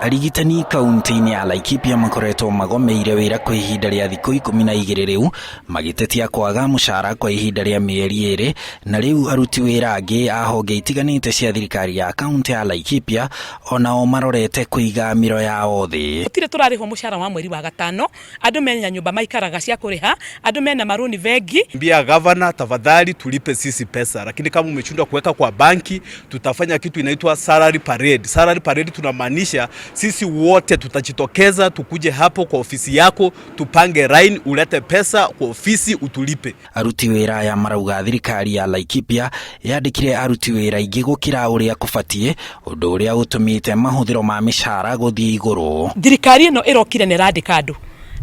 Arigitani kaunti-inĩ ya Laikipia makoretwo magomeire wĩra kwa ihinda rĩa thikũ 12 rĩu magĩtetia kwaga mũcara kwa ihinda rĩa mĩeri 2 na rĩu aruti wĩra angĩ a honge itiganĩte cia thirikari ya kaunti ya Laikipia onao marorete kũiga mĩro yao thĩ. Gũtirĩ tũrarĩhwo mũcara wa mweri wa gatano, andũ mena nyũmba maikaraga cia kũrĩha, andũ mena maruni vengi. Mbia governor, tafadhali tulipe sisi pesa, lakini kama umeshindwa kuweka kwa banki tutafanya kitu inaitwa salary parade. Salary parade tunamaanisha sisi wote tutajitokeza tukuje hapo kwa ofisi yako tupange line ulete pesa kwa ofisi utulipe. Aruti wĩra ya marauga thirikari ya Laikipia yandĩkire aruti wĩra aingĩ gũkĩra ũrĩa kũbatie, ũndũ ũrĩa ũtũmĩte mahũthĩro ma mĩcara gũthiĩ igũrũ. Thirikari ĩno ĩrokire nĩ ĩrandĩka andũ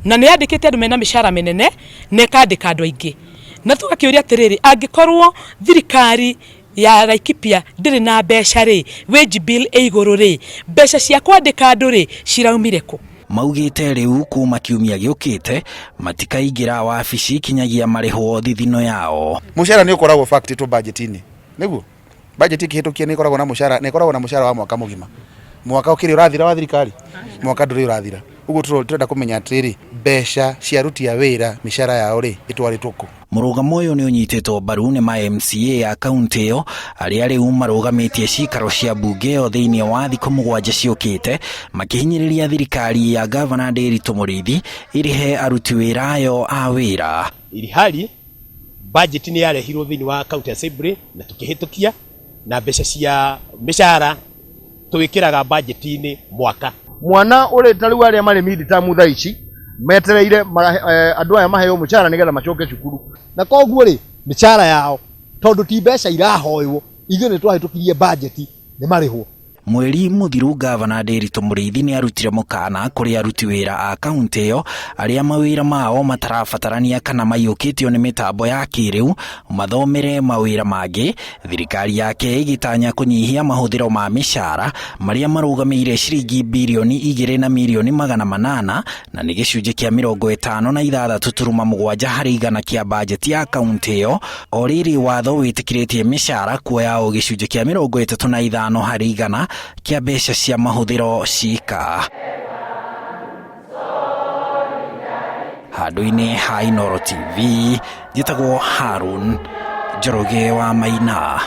na nĩ yandĩkĩte andũ mena mĩcara mĩnene na ĩkandĩka andũ aingĩ, na tũgakĩũria atĩrĩrĩ, angĩkorwo thirikari ya Laikipia ndĩrĩ na mbeca rĩ, wage bill igũrũ rĩ, mbeca cia kwandĩka andũ rĩ ciraumire kũ? Maugĩte rĩu kuma kiumia gĩũkĩte matikaingĩra wabici kinyagia marĩhwo thithino yao. Mũcara nĩ ũkoragwo fact to budget-inĩ. Nĩguo budget ikĩhĩtũkia nĩ ĩkoragwo na mũcara, nĩ ĩkoragwo na mũcara wa mwaka mũgima. Mwaka ũkĩrĩ ũrathira wa thirikari, mwaka ndũrĩ ũrathira. Ũguo tũrenda kũmenya atĩrĩrĩ, mbeca cia aruti a wĩra mĩcara yao rĩ ĩtwarĩtwo kũ? Mũrũgamo ũyũ nĩ ũnyitĩtwo mbaru nĩ ma MCA ya kaunti ĩyo arĩa rĩu marũgamĩtie cikaro cia mbunge ĩyo thĩinĩ wa thikũ 7 ciũkĩte makĩhinyĩrĩria thirikari ya Gavana Nderitu Mũrĩithi ĩrĩhe aruti wĩra ayo a wĩra. Ilihali budget nĩ yarehirwo thĩinĩ wa county assembly na tukĩhĩtũkia na mbeca cia mĩcara twĩkĩraga budget-inĩ mwaka. Mwana ũrĩ tarĩu arĩa marĩ mid-term thaa ici metereire andũ aya maheo mũcara nĩgetha macoke cukuru, na koguo rĩ mĩcara yao tondũ ti mbeca irahoywo ithuĩ nĩ twahĩtũkirie budget nĩ marĩhwo. Mweri mũthiru Gavana Nderitu Mũrĩithi nĩ arutire mũkana kũrĩ aruti wĩra a kaunti ĩyo arĩa mawĩra mao matarabatarania kana maiyũkĩtio nĩ mĩtambo ya kĩrĩu mathomere mawĩra mangĩ, thirikari yake ĩgĩtanya kũnyihia mahũthĩro ma mĩcara marĩa marũgamĩire ciringi birioni 2 na mirioni 800 na nĩ gĩcunjĩ kĩa 56.7 harĩ igana kĩa bajeti ya kaunti ĩyo, o rĩrĩ watho wĩtĩkĩrĩtie mĩcara kuoya o gĩcunjĩ kĩa 35 harĩ igana kia mbeca cia mahũthĩro cika. Handũ-inĩ ha Inooro TV, njĩtagwo Harun Njoroge wa Maina.